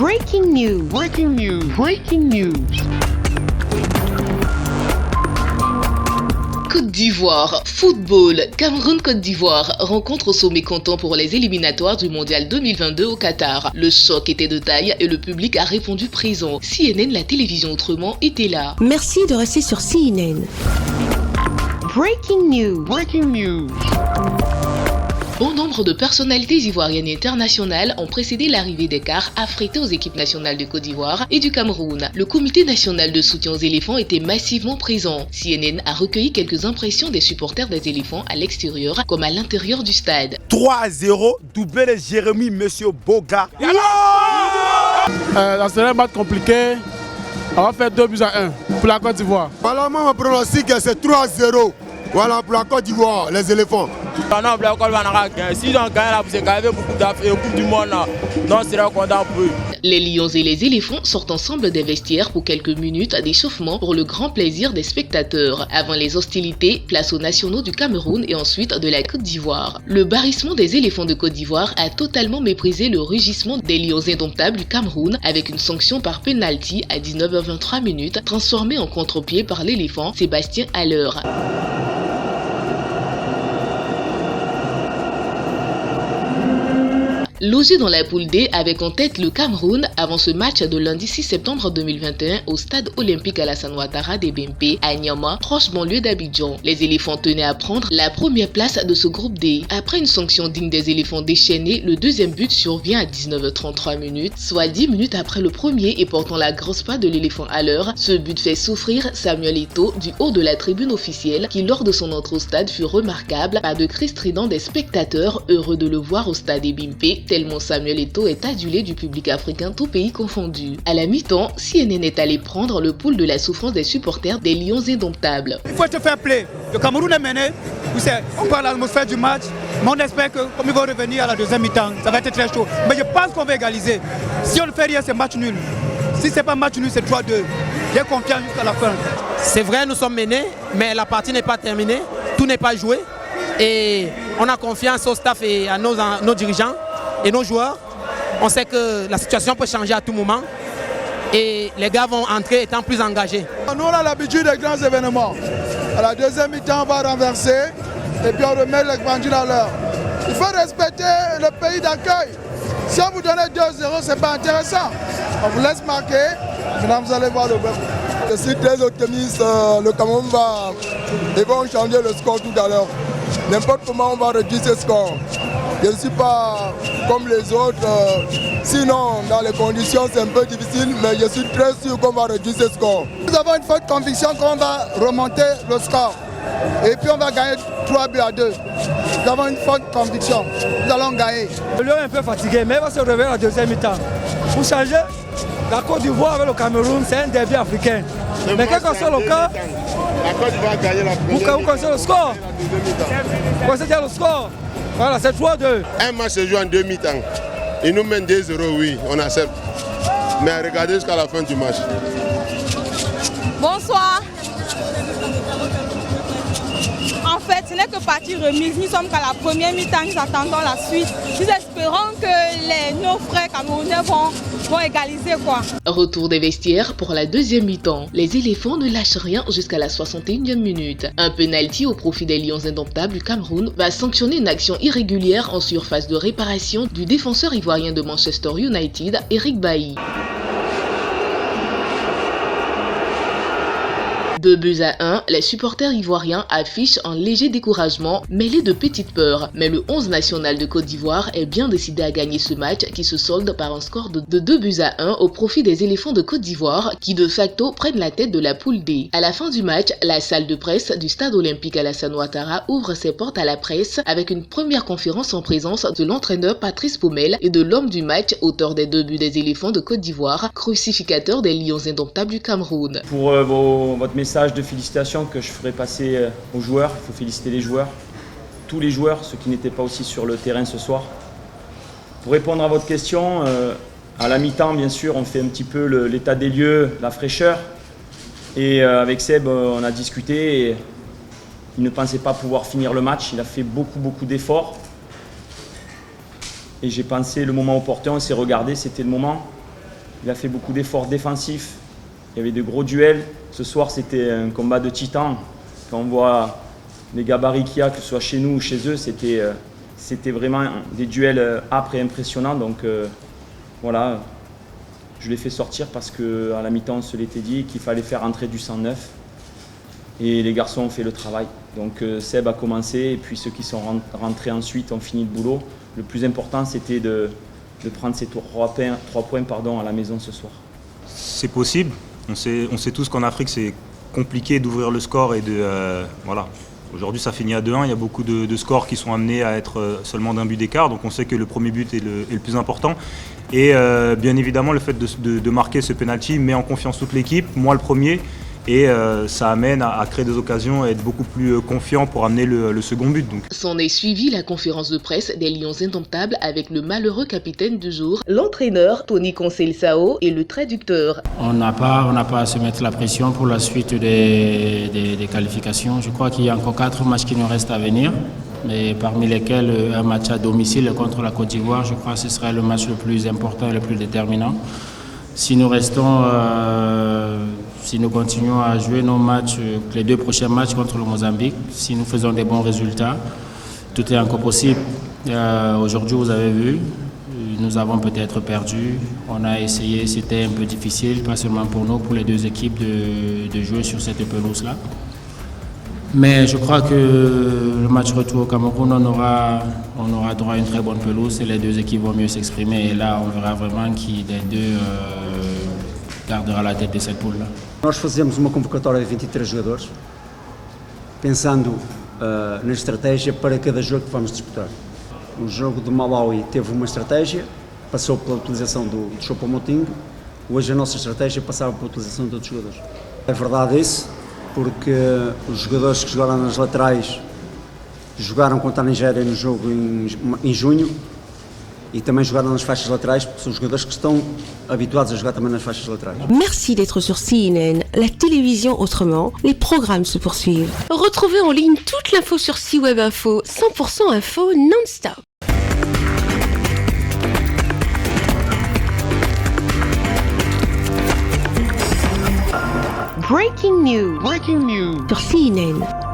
Breaking news. Breaking news. Breaking news. Côte d'Ivoire, football, Cameroun-Côte d'Ivoire, rencontre au sommet comptant pour les éliminatoires du Mondial 2022 au Qatar. Le choc était de taille et le public a répondu présent. CNN, la télévision autrement, était là. Merci de rester sur CNN. Breaking news. Breaking news. Bon nombre de personnalités ivoiriennes et internationales ont précédé l'arrivée des cars affrétés aux équipes nationales de Côte d'Ivoire et du Cameroun. Le comité national de soutien aux éléphants était massivement présent. CNN a recueilli quelques impressions des supporters des éléphants à l'extérieur comme à l'intérieur du stade. 3-0, doublé de Jérémy, Monsieur Boga. Ça serait un match compliqué. On va faire 2-1 pour la Côte d'Ivoire. Voilà, mon pronostic, c'est 3-0. Voilà pour la Côte d'Ivoire, les éléphants. S'ils ont gagné la poussée, beaucoup d'Afrique, Coupe du monde, non, c'est là qu'on a peu. Les lions et les éléphants sortent ensemble des vestiaires pour quelques minutes d'échauffement pour le grand plaisir des spectateurs. Avant les hostilités, place aux nationaux du Cameroun et ensuite de la Côte d'Ivoire. Le barrissement des éléphants de Côte d'Ivoire a totalement méprisé le rugissement des lions indomptables du Cameroun avec une sanction par penalty à 19h23 minutes transformée en contre-pied par l'éléphant Sébastien Haller. Logé dans la poule D avec en tête le Cameroun avant ce match de lundi 6 septembre 2021 au stade olympique Alassane Ouattara d'Ebempe à Niamey, proche banlieue d'Abidjan. Les éléphants tenaient à prendre la première place de ce groupe D. Après une sanction digne des éléphants déchaînés, le deuxième but survient à 19h33 minutes, soit 10 minutes après le premier et portant la grosse patte de l'éléphant à l'heure. Ce but fait souffrir Samuel Eto'o du haut de la tribune officielle qui lors de son entrée au stade fut remarquable par de cris stridents des spectateurs heureux de le voir au stade Ebempe, tellement Samuel Eto'o est adulé du public africain tout pays confondu. À la mi-temps, CNN est allé prendre le pouls de la souffrance des supporters des Lions indomptables. Il faut te faire play. Le Cameroun est mené. On parle de l'atmosphère du match, mais on espère que comme ils vont revenir à la deuxième mi-temps, ça va être très chaud. Mais je pense qu'on va égaliser. Si on ne fait rien, c'est match nul. Si ce n'est pas match nul, c'est 3-2. J'ai confiance jusqu'à la fin. C'est vrai, nous sommes menés, mais la partie n'est pas terminée. Tout n'est pas joué. Et on a confiance au staff et à nos dirigeants et nos joueurs. On sait que la situation peut changer à tout moment et les gars vont entrer étant plus engagés. Nous, on a l'habitude des grands événements. À la deuxième mi-temps, on va renverser et puis on remet les bandits à l'heure. Il faut respecter le pays d'accueil. Si on vous donne 2-0, ce n'est pas intéressant. On vous laisse marquer, maintenant vous allez voir le bœuf. Je suis très optimiste, le Cameroun ils vont changer le score tout à l'heure. N'importe comment on va réduire ce score. Je ne suis pas comme les autres, sinon dans les conditions c'est un peu difficile, mais je suis très sûr qu'on va réduire ce score. Nous avons une forte conviction qu'on va remonter le score et puis on va gagner 3-2. Nous avons une forte conviction, nous allons gagner. Le Lion est un peu fatigué, mais il va se réveiller à la deuxième mi-temps. Pour changer, la Côte d'Ivoire avec le Cameroun, c'est un derby africain. Mais quel que soit le cas, la Côte d'Ivoire va gagner la première. vous connaissez le score. Vous connaissez le score. Voilà, c'est 3-2. Un match se joue en demi-temps. Ils nous mènent 2-0, oui, on accepte. Mais regardez jusqu'à la fin du match. Bonsoir. En fait, ce n'est que partie remise. Nous sommes qu'à la première mi-temps, nous attendons la suite. Nous espérons que nos frères camerounais vont égaliser quoi. Retour des vestiaires pour la deuxième mi-temps. Les éléphants ne lâchent rien jusqu'à la 61e minute. Un penalty au profit des Lions indomptables du Cameroun va sanctionner une action irrégulière en surface de réparation du défenseur ivoirien de Manchester United, Eric Bailly. 2-1, les supporters ivoiriens affichent un léger découragement mêlé de petites peurs. Mais le 11 national de Côte d'Ivoire est bien décidé à gagner ce match qui se solde par un score de 2-1 au profit des éléphants de Côte d'Ivoire qui de facto prennent la tête de la poule D. À la fin du match, la salle de presse du stade olympique Alassane Ouattara ouvre ses portes à la presse avec une première conférence en présence de l'entraîneur Patrice Paumel et de l'homme du match, auteur des 2 buts des éléphants de Côte d'Ivoire, crucificateur des Lions indomptables du Cameroun. Pour votre message de félicitations que je ferai passer aux joueurs, il faut féliciter les joueurs, tous les joueurs, ceux qui n'étaient pas aussi sur le terrain ce soir. Pour répondre à votre question, à la mi-temps bien sûr on fait un petit peu l'état des lieux, la fraîcheur et avec Seb on a discuté et il ne pensait pas pouvoir finir le match, il a fait beaucoup d'efforts et j'ai pensé le moment opportun, on s'est regardé, c'était le moment Il a fait beaucoup d'efforts défensifs. Il y avait de gros duels. Ce soir, c'était un combat de titans. Quand on voit les gabarits qu'il y a, que ce soit chez nous ou chez eux, c'était vraiment des duels âpres et impressionnants. Donc voilà, je l'ai fait sortir parce qu'à la mi-temps, on se l'était dit qu'il fallait faire entrer du sang neuf. Et les garçons ont fait le travail. Donc Seb a commencé et puis ceux qui sont rentrés ensuite ont fini le boulot. Le plus important, c'était de prendre ces 3 points à la maison ce soir. C'est possible. On sait tous qu'en Afrique, c'est compliqué d'ouvrir le score et voilà. Aujourd'hui, ça finit à 2-1. Il y a beaucoup de scores qui sont amenés à être seulement d'un but d'écart. Donc on sait que le premier but est le plus important. Et bien évidemment, le fait de marquer ce penalty met en confiance toute l'équipe, moi le premier. Et ça amène à créer des occasions et être beaucoup plus confiant pour amener le second but. Donc. S'en est suivi la conférence de presse des Lions Indomptables avec le malheureux capitaine du jour, l'entraîneur Tony Conceição et le traducteur. On n'a pas à se mettre la pression pour la suite des qualifications. Je crois qu'il y a encore 4 matchs qui nous restent à venir, mais parmi lesquels un match à domicile contre la Côte d'Ivoire, je crois que ce serait le match le plus important et le plus déterminant. Si nous continuons à jouer nos matchs, les 2 prochains matchs contre le Mozambique, si nous faisons des bons résultats, tout est encore possible. Aujourd'hui, vous avez vu, nous avons peut-être perdu. On a essayé, c'était un peu difficile, pas seulement pour nous, pour les 2 équipes de jouer sur cette pelouse-là. Mais je crois que le match retour au Cameroun, on aura droit à une très bonne pelouse et les 2 équipes vont mieux s'exprimer. Et là, on verra vraiment qui des 2 gardera la tête de cette poule-là. Nós fazemos uma convocatória de 23 jogadores, pensando na estratégia para cada jogo que vamos disputar. O jogo do Malawi teve uma estratégia, passou pela utilização do Choupo-Moting. Hoje a nossa estratégia passava pela utilização de outros jogadores. É verdade isso, porque os jogadores que jogaram nas laterais jogaram contra a Nigéria no jogo em junho e também jogaram nas faixas laterais, porque são jogadores que estão habituados a jogar também nas faixas laterais. Merci d'être sur CNN, la télévision autrement. Les programmes se poursuivent. Retrouvez en ligne toute l'info sur C-Web Info, 100% info non-stop. Breaking news sur CNN.